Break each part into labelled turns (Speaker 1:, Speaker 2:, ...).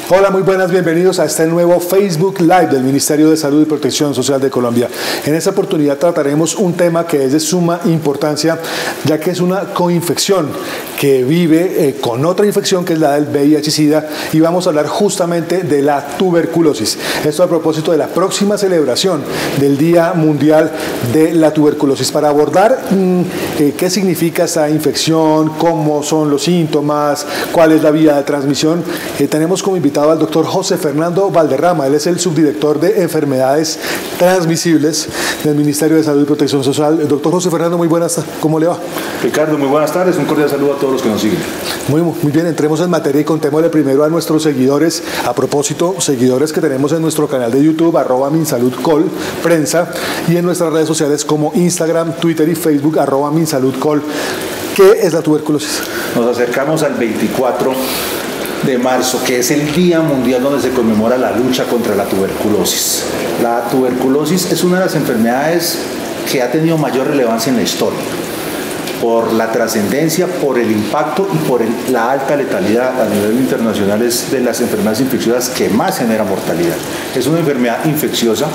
Speaker 1: Hola, muy buenas, bienvenidos a este nuevo Facebook Live del Ministerio de Salud y Protección Social de Colombia. En esta oportunidad trataremos un tema que es de suma importancia, ya que es una coinfección que vive con otra infección que es la del VIH-Sida, y vamos a hablar justamente de la tuberculosis. Esto a propósito de la próxima celebración del Día Mundial de la Tuberculosis. Para abordar qué significa esta infección, cómo son los síntomas, cuál es la vía de transmisión, tenemos como invitado al doctor José Fernando Valderrama. Él es el subdirector de enfermedades transmisibles del Ministerio de Salud y Protección Social. Doctor José Fernando, muy buenas, ¿cómo le va?
Speaker 2: Ricardo, muy buenas tardes, un cordial saludo a todos los que nos siguen.
Speaker 1: Muy bien, entremos en materia y contémosle primero a nuestros seguidores, a propósito, seguidores que tenemos en nuestro canal de YouTube, @minsaludcol, prensa, y en nuestras redes sociales como Instagram, Twitter y Facebook, @minsaludcol. ¿Qué es la tuberculosis?
Speaker 2: Nos acercamos al 24 de marzo, que es el Día Mundial donde se conmemora la lucha contra la tuberculosis. La tuberculosis es una de las enfermedades que ha tenido mayor relevancia en la historia, por la trascendencia, por el impacto y por la alta letalidad a nivel internacional. Es de las enfermedades infecciosas que más genera mortalidad. Es una enfermedad infecciosa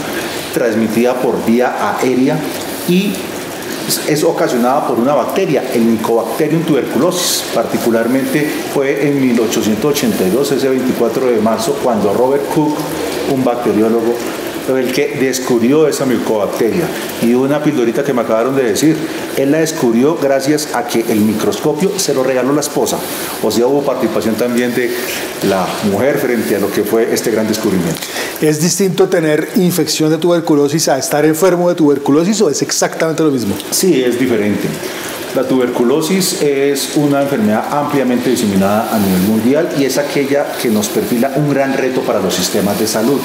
Speaker 2: transmitida por vía aérea y es ocasionada por una bacteria, el Mycobacterium tuberculosis. Particularmente fue en 1882, ese 24 de marzo, cuando Robert Koch, un bacteriólogo, el que descubrió esa micobacteria. Y una pildorita que me acabaron de decir, él la descubrió gracias a que el microscopio se lo regaló la esposa. O sea, hubo participación también de la mujer frente a lo que fue este gran descubrimiento.
Speaker 1: ¿Es distinto tener infección de tuberculosis a estar enfermo de tuberculosis o es exactamente lo mismo?
Speaker 2: Sí, es diferente. La tuberculosis es una enfermedad ampliamente diseminada a nivel mundial y es aquella que nos perfila un gran reto para los sistemas de salud.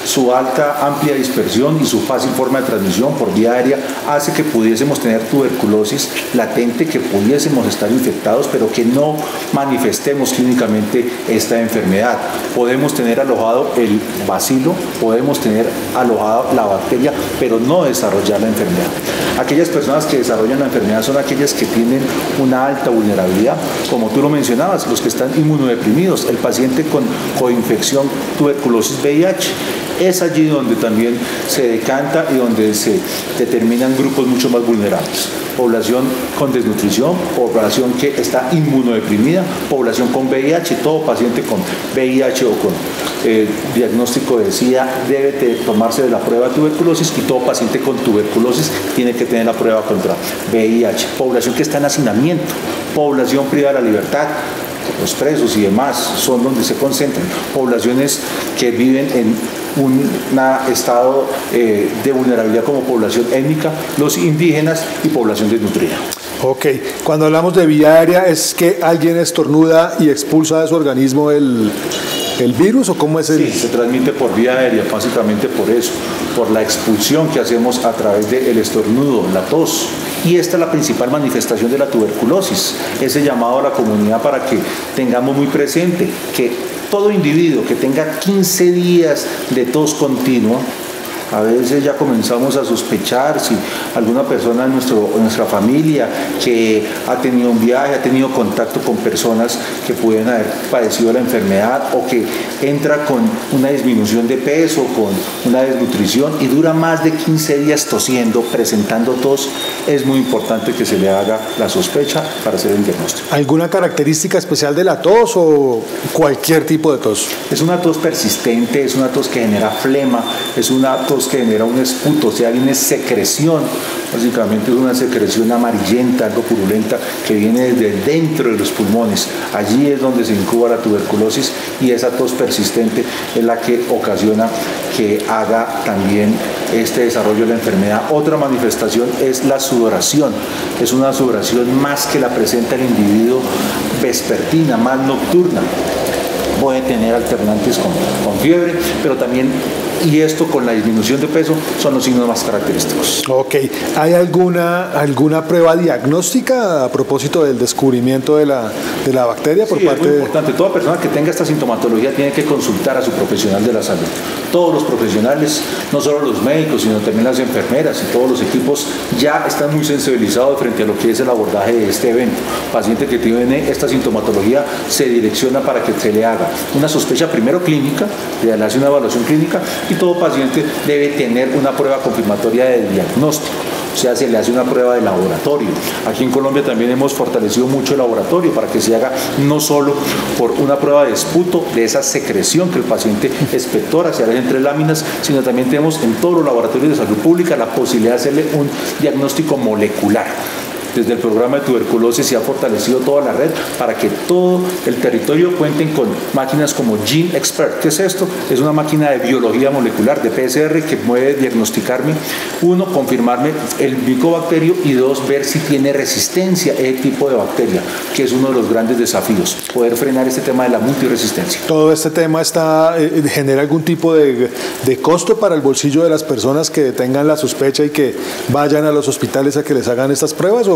Speaker 2: Su alta, amplia dispersión y su fácil forma de transmisión por vía aérea hace que pudiésemos tener tuberculosis latente, que pudiésemos estar infectados, pero que no manifestemos clínicamente esta enfermedad. Podemos tener alojado el bacilo, podemos tener alojado la bacteria, pero no desarrollar la enfermedad. Aquellas personas que desarrollan la enfermedad son aquellas que tienen una alta vulnerabilidad, como tú lo mencionabas, los que están inmunodeprimidos, el paciente con coinfección tuberculosis VIH. Es allí donde también se decanta y donde se determinan grupos mucho más vulnerables. Población con desnutrición, población que está inmunodeprimida, población con VIH. Todo paciente con VIH o con diagnóstico de SIDA debe tomarse de la prueba de tuberculosis, y todo paciente con tuberculosis tiene que tener la prueba contra VIH. Población que está en hacinamiento, población privada de la libertad, los presos y demás son donde se concentran. Poblaciones que viven en un estado de vulnerabilidad como población étnica, los indígenas y población desnutrida.
Speaker 1: Ok, cuando hablamos de vía aérea, ¿es que alguien estornuda y expulsa de su organismo el virus o cómo es el...?
Speaker 2: Sí, se transmite por vía aérea, básicamente por eso, por la expulsión que hacemos a través del estornudo, la tos. Y esta es la principal manifestación de la tuberculosis, ese llamado a la comunidad para que tengamos muy presente que todo individuo que tenga 15 días de tos continua, a veces ya comenzamos a sospechar si alguna persona en nuestra familia que ha tenido un viaje, ha tenido contacto con personas que pueden haber padecido la enfermedad, o que entra con una disminución de peso, con una desnutrición y dura más de 15 días tosiendo, presentando tos, es muy importante que se le haga la sospecha para hacer el diagnóstico.
Speaker 1: ¿Alguna característica especial de la tos o cualquier tipo de tos?
Speaker 2: Es una tos persistente, es una tos que genera flema, es una tos que genera un esputo, o sea, hay una secreción, básicamente es una secreción amarillenta, algo purulenta, que viene desde dentro de los pulmones. Allí es donde se incuba la tuberculosis, y esa tos persistente es la que ocasiona que haga también este desarrollo de la enfermedad. Otra manifestación es la sudoración. Es una sudoración más que la presenta el individuo vespertina, más nocturna. Puede tener alternantes con fiebre, pero también y esto con la disminución de peso son los signos más característicos.
Speaker 1: Ok, ¿hay alguna prueba diagnóstica a propósito del descubrimiento de la bacteria por parte
Speaker 2: de...? Es muy importante, toda persona que tenga esta sintomatología tiene que consultar a su profesional de la salud. Todos los profesionales, no solo los médicos, sino también las enfermeras y todos los equipos ya están muy sensibilizados frente a lo que es el abordaje de este evento. Paciente que tiene esta sintomatología se direcciona para que se le haga una sospecha primero clínica, le hace una evaluación clínica, y todo paciente debe tener una prueba confirmatoria de diagnóstico. O sea, se le hace una prueba de laboratorio. Aquí en Colombia también hemos fortalecido mucho el laboratorio para que se haga no solo por una prueba de esputo, de esa secreción que el paciente expectora, se hace entre láminas, sino también tenemos en todos los laboratorios de salud pública la posibilidad de hacerle un diagnóstico molecular. Desde el programa de tuberculosis se ha fortalecido toda la red para que todo el territorio cuenten con máquinas como Gene Expert. ¿Qué es esto? Es una máquina de biología molecular, de PCR, que puede diagnosticarme, uno, confirmarme el micobacterio, y dos, ver si tiene resistencia a ese tipo de bacteria, que es uno de los grandes desafíos, poder frenar este tema de la multiresistencia.
Speaker 1: ¿Todo este tema genera algún tipo de costo para el bolsillo de las personas que tengan la sospecha y que vayan a los hospitales a que les hagan estas pruebas?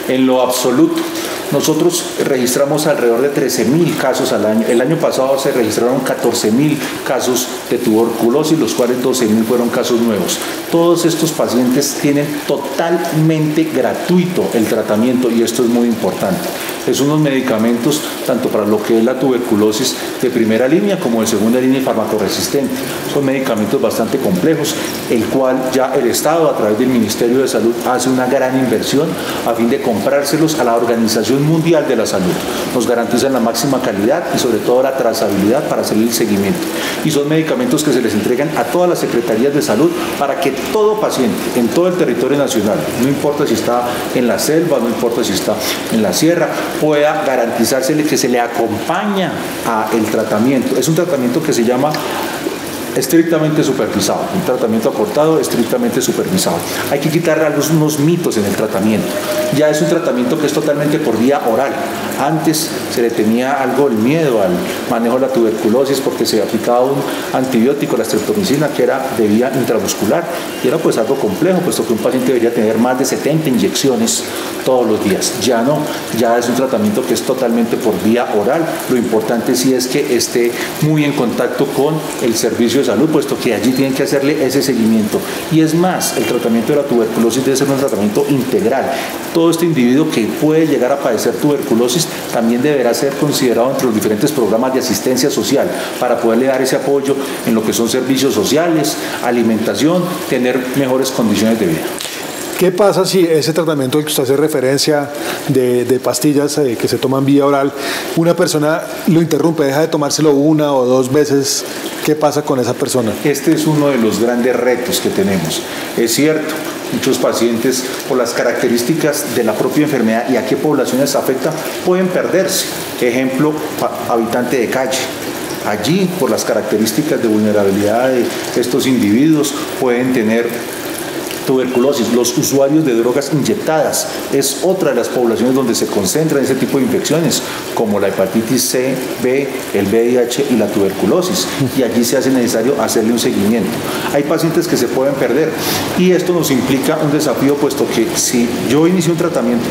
Speaker 2: En lo absoluto. Nosotros registramos alrededor de 13.000 casos al año. El año pasado se registraron 14.000 casos de tuberculosis, los cuales 12.000 fueron casos nuevos. Todos estos pacientes tienen totalmente gratuito el tratamiento, y esto es muy importante. Es unos medicamentos tanto para lo que es la tuberculosis de primera línea como de segunda línea y farmacoresistente. Son medicamentos bastante complejos, el cual ya el Estado, a través del Ministerio de Salud, hace una gran inversión a fin de comprárselos a la Organización Mundial de la Salud. Nos garantizan la máxima calidad y sobre todo la trazabilidad para hacer el seguimiento. Y son medicamentos que se les entregan a todas las secretarías de salud para que todo paciente en todo el territorio nacional, no importa si está en la selva, no importa si está en la sierra, pueda garantizársele que se le acompaña a el tratamiento. Es un tratamiento que se llama estrictamente supervisado, un tratamiento acortado, estrictamente supervisado. Hay que quitar unos mitos en el tratamiento. Ya es un tratamiento que es totalmente por vía oral. Antes se le tenía algo el miedo al manejo de la tuberculosis porque se aplicaba un antibiótico, la streptomicina, que era de vía intramuscular, y era pues algo complejo, puesto que un paciente debería tener más de 70 inyecciones todos los días. Ya no, ya es un tratamiento que es totalmente por vía oral. Lo importante sí es que esté muy en contacto con el servicio de salud, puesto que allí tienen que hacerle ese seguimiento. Y es más, el tratamiento de la tuberculosis debe ser un tratamiento integral. Todo este individuo que puede llegar a padecer tuberculosis también deberá ser considerado entre los diferentes programas de asistencia social para poderle dar ese apoyo en lo que son servicios sociales, alimentación, tener mejores condiciones de vida.
Speaker 1: ¿Qué pasa si ese tratamiento al que usted hace referencia de pastillas que se toman vía oral, una persona lo interrumpe, deja de tomárselo una o dos veces? ¿Qué pasa con esa persona?
Speaker 2: Este es uno de los grandes retos que tenemos. Es cierto, muchos pacientes, por las características de la propia enfermedad y a qué poblaciones afecta, pueden perderse. Ejemplo, habitante de calle. Allí, por las características de vulnerabilidad de estos individuos, pueden tener tuberculosis. Los usuarios de drogas inyectadas es otra de las poblaciones donde se concentran ese tipo de infecciones, como la hepatitis C, B, el VIH y la tuberculosis, y allí se hace necesario hacerle un seguimiento. Hay pacientes que se pueden perder, y esto nos implica un desafío, puesto que si yo inicio un tratamiento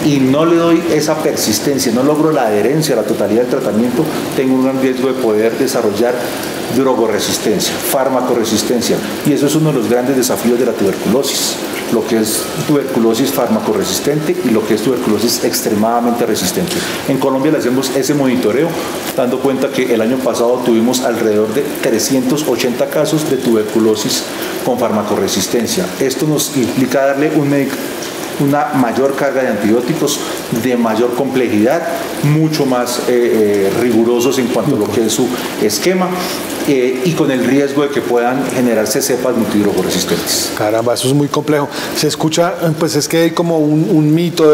Speaker 2: y no le doy esa persistencia, no logro la adherencia a la totalidad del tratamiento, tengo un gran riesgo de poder desarrollar drogoresistencia, farmacoresistencia, y eso es uno de los grandes desafíos de la tuberculosis, lo que es tuberculosis farmacoresistente y lo que es tuberculosis extremadamente resistente. En Colombia le hacemos ese monitoreo, dando cuenta que el año pasado tuvimos alrededor de 380 casos de tuberculosis con farmacoresistencia. Esto nos implica darle una mayor carga de antibióticos, de mayor complejidad, mucho más rigurosos en cuanto a lo que es su esquema, y con el riesgo de que puedan generarse cepas multidrogoresistentes.
Speaker 1: Caramba, eso es muy complejo. Se escucha, pues es que hay como un mito,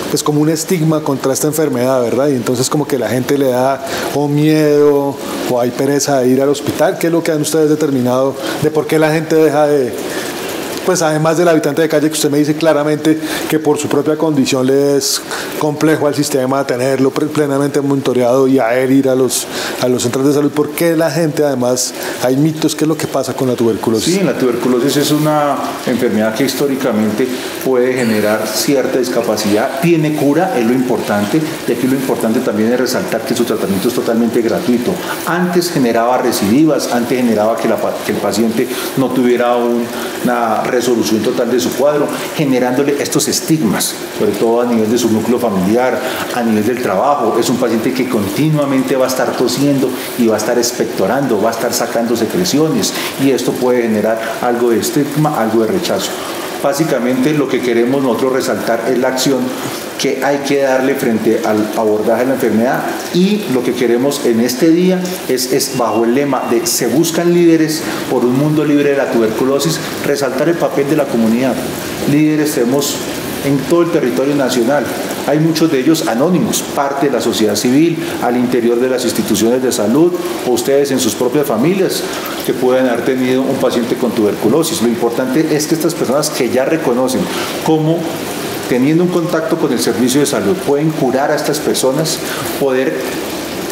Speaker 1: pues como un estigma contra esta enfermedad, ¿verdad? Y entonces como que la gente le da o miedo o hay pereza de ir al hospital. ¿Qué es lo que han ustedes determinado de por qué la gente deja de pues además del habitante de calle, que usted me dice claramente que por su propia condición le es complejo al sistema tenerlo plenamente monitoreado y a él ir a los centros de salud, ¿por qué la gente además, hay mitos? ¿Qué es lo que pasa con la tuberculosis?
Speaker 2: Sí, la tuberculosis es una enfermedad que históricamente puede generar cierta discapacidad, tiene cura, es lo importante, y aquí lo importante también es resaltar que su tratamiento es totalmente gratuito. Antes generaba recidivas, antes generaba que el paciente no tuviera una resolución total de su cuadro, generándole estos estigmas, sobre todo a nivel de su núcleo familiar, a nivel del trabajo. Es un paciente que continuamente va a estar tosiendo y va a estar expectorando, va a estar sacando secreciones, y esto puede generar algo de estigma, algo de rechazo. Básicamente lo que queremos nosotros resaltar es la acción que hay que darle frente al abordaje de la enfermedad, y lo que queremos en este día es bajo el lema de se buscan líderes por un mundo libre de la tuberculosis, resaltar el papel de la comunidad. Líderes tenemos en todo el territorio nacional. Hay muchos de ellos anónimos, parte de la sociedad civil, al interior de las instituciones de salud, o ustedes en sus propias familias que pueden haber tenido un paciente con tuberculosis. Lo importante es que estas personas que ya reconocen cómo, teniendo un contacto con el servicio de salud, pueden curar a estas personas, poder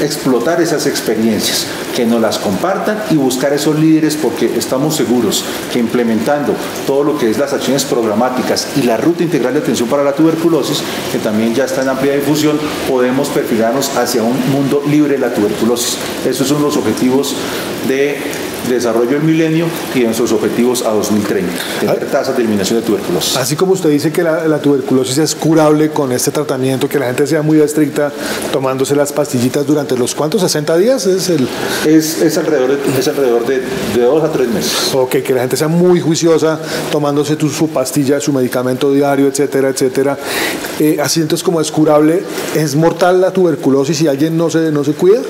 Speaker 2: explotar esas experiencias, que nos las compartan y buscar esos líderes, porque estamos seguros que implementando todo lo que es las acciones programáticas y la ruta integral de atención para la tuberculosis, que también ya está en amplia difusión, podemos perfilarnos hacia un mundo libre de la tuberculosis. Esos son los objetivos de desarrollo del milenio y de nuestros objetivos a 2030, tener tasas de eliminación de tuberculosis.
Speaker 1: Así como usted dice que la tuberculosis es curable con este tratamiento, que la gente sea muy estricta tomándose las pastillitas durante los ¿cuántos? ¿60 días?
Speaker 2: Es alrededor de 2 a 3 meses.
Speaker 1: Ok, que la gente sea muy juiciosa tomándose su pastilla, su medicamento diario, etcétera, etcétera. Así entonces, como es curable, ¿es mortal la tuberculosis si alguien no se cuida?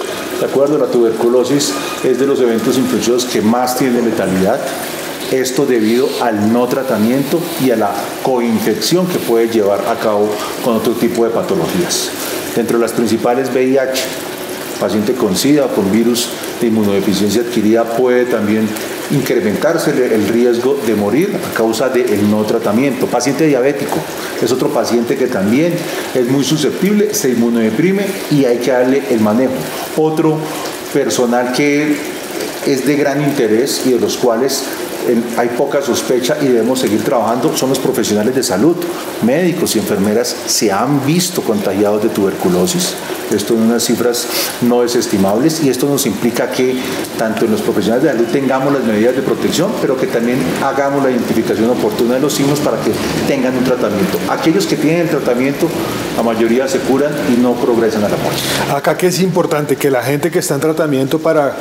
Speaker 2: De acuerdo, la tuberculosis es de los eventos infecciosos que más tienen letalidad. Esto debido al no tratamiento y a la coinfección que puede llevar a cabo con otro tipo de patologías. Dentro de las principales, VIH, paciente con SIDA o con virus de inmunodeficiencia adquirida, puede también incrementarse el riesgo de morir a causa del no tratamiento. Paciente diabético es otro paciente que también es muy susceptible, se inmunodeprime y hay que darle el manejo. Otro personal que es de gran interés y de los cuales hay poca sospecha y debemos seguir trabajando son los profesionales de salud. Médicos y enfermeras se han visto contagiados de tuberculosis. Esto en unas cifras no desestimables, y esto nos implica que tanto en los profesionales de salud tengamos las medidas de protección, pero que también hagamos la identificación oportuna de los signos para que tengan un tratamiento. Aquellos que tienen el tratamiento, la mayoría se curan y no progresan a la muerte.
Speaker 1: Acá que es importante que la gente que está en tratamiento para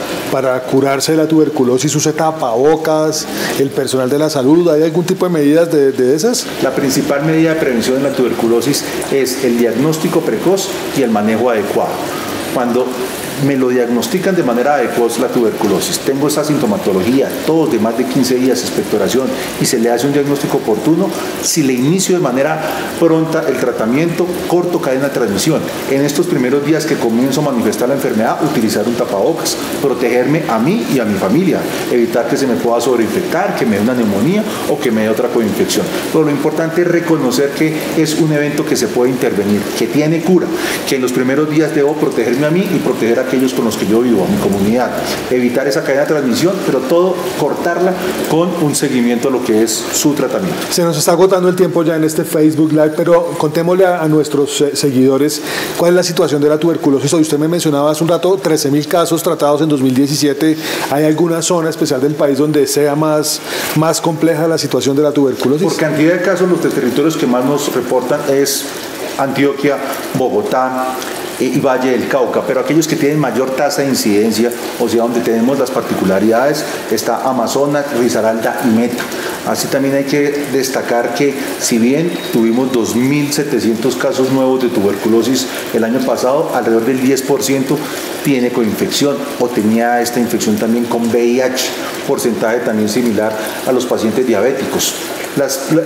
Speaker 1: curarse de la tuberculosis use tapabocas, el personal de la salud. ¿Hay algún tipo de medidas de esas?
Speaker 2: La principal medida de prevención de la tuberculosis es el diagnóstico precoz y el manejo adecuado. Cuando me lo diagnostican de manera adecuada la tuberculosis, tengo esa sintomatología, todos de más de 15 días, expectoración, y se le hace un diagnóstico oportuno, si le inicio de manera pronta el tratamiento, corto cadena de transmisión. En estos primeros días que comienzo a manifestar la enfermedad, utilizar un tapabocas, protegerme a mí y a mi familia, evitar que se me pueda sobreinfectar, que me dé una neumonía o que me dé otra coinfección. Pero lo importante es reconocer que es un evento que se puede intervenir, que tiene cura, que en los primeros días debo protegerme a mí y proteger a aquellos con los que yo vivo, a mi comunidad, evitar esa cadena de transmisión, pero todo cortarla con un seguimiento a lo que es su tratamiento.
Speaker 1: Se nos está agotando el tiempo ya en este Facebook Live, pero contémosle a nuestros seguidores cuál es la situación de la tuberculosis. Hoy usted me mencionaba hace un rato 13.000 casos tratados en 2017. ¿Hay alguna zona especial del país donde sea más compleja la situación de la tuberculosis?
Speaker 2: Por cantidad de casos, los territorios que más nos reportan es Antioquia, Bogotá y Valle del Cauca, pero aquellos que tienen mayor tasa de incidencia, o sea, donde tenemos las particularidades, está Amazonas, Risaralda y Meta. Así también hay que destacar que, si bien tuvimos 2.700 casos nuevos de tuberculosis el año pasado, alrededor del 10% tiene coinfección o tenía esta infección también con VIH, porcentaje también similar a los pacientes diabéticos.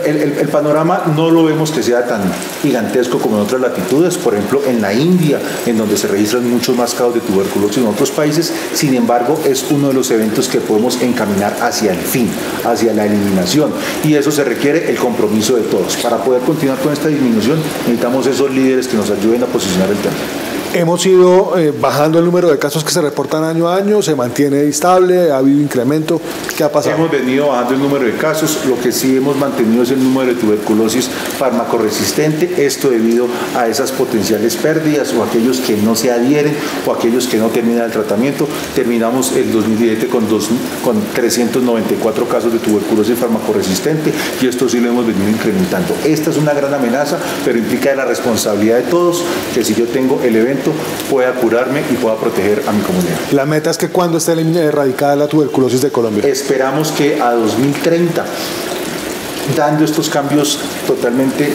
Speaker 2: El panorama no lo vemos que sea tan gigantesco como en otras latitudes, por ejemplo en la India, en donde se registran muchos más casos de tuberculosis en otros países. Sin embargo, es uno de los eventos que podemos encaminar hacia el fin, hacia la eliminación, y eso se requiere el compromiso de todos. Para poder continuar con esta disminución necesitamos esos líderes que nos ayuden a posicionar el tema.
Speaker 1: Hemos ido bajando el número de casos que se reportan año a año, se mantiene estable, ha habido incremento. ¿Qué ha pasado?
Speaker 2: Hemos venido bajando el número de casos, lo que sí hemos mantenido es el número de tuberculosis farmacoresistente, esto debido a esas potenciales pérdidas o aquellos que no se adhieren o aquellos que no terminan el tratamiento. Terminamos el 2017 con 394 casos de tuberculosis farmacoresistente y esto sí lo hemos venido incrementando. Esta es una gran amenaza, pero implica la responsabilidad de todos, que si yo tengo el evento pueda curarme y pueda proteger a mi comunidad.
Speaker 1: La meta es que cuando esté erradicada la tuberculosis de Colombia.
Speaker 2: Esperamos que a 2030, dando estos cambios totalmente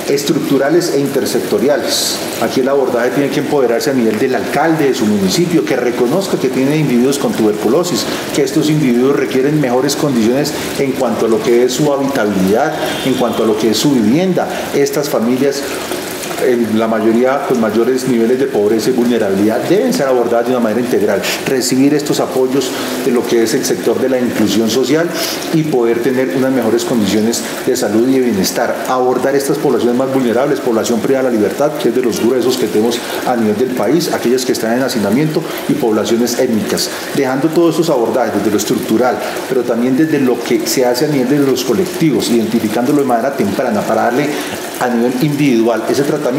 Speaker 2: estructurales e intersectoriales. Aquí el abordaje tiene que empoderarse a nivel del alcalde de su municipio, que reconozca que tiene individuos con tuberculosis, que estos individuos requieren mejores condiciones en cuanto a lo que es su habitabilidad, en cuanto a lo que es su vivienda. Estas familias, en la mayoría con mayores niveles de pobreza y vulnerabilidad, deben ser abordadas de una manera integral, recibir estos apoyos de lo que es el sector de la inclusión social y poder tener unas mejores condiciones de salud y de bienestar, abordar estas poblaciones más vulnerables, población privada de la libertad, que es de los gruesos que tenemos a nivel del país, aquellas que están en hacinamiento, y poblaciones étnicas, dejando todos estos abordajes desde lo estructural, pero también desde lo que se hace a nivel de los colectivos, identificándolo de manera temprana para darle a nivel individual ese tratamiento.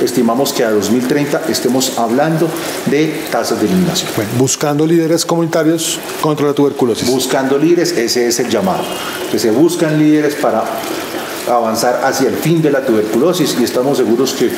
Speaker 2: Estimamos que a 2030 estemos hablando de tasas de eliminación.
Speaker 1: Bueno, buscando líderes comunitarios contra la tuberculosis.
Speaker 2: Buscando líderes, ese es el llamado, que se buscan líderes para avanzar hacia el fin de la tuberculosis, y estamos seguros que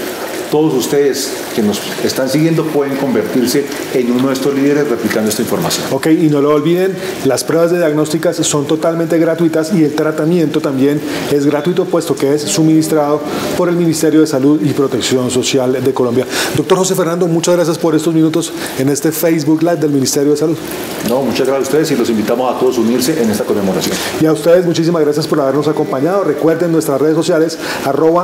Speaker 2: todos ustedes que nos están siguiendo pueden convertirse en uno de estos líderes replicando esta información.
Speaker 1: Ok, y no lo olviden, las pruebas de diagnósticas son totalmente gratuitas y el tratamiento también es gratuito, puesto que es suministrado por el Ministerio de Salud y Protección Social de Colombia. Doctor José Fernando, muchas gracias por estos minutos en este Facebook Live del Ministerio de Salud.
Speaker 2: No, muchas gracias a ustedes y los invitamos a todos a unirse en esta conmemoración.
Speaker 1: Y a ustedes muchísimas gracias por habernos acompañado. Recuerden nuestras redes sociales,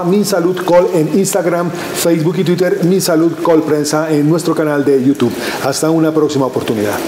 Speaker 1: @MinSaludCol en Instagram, Facebook y Twitter, MinSaludCol Prensa en nuestro canal de YouTube. Hasta una próxima oportunidad.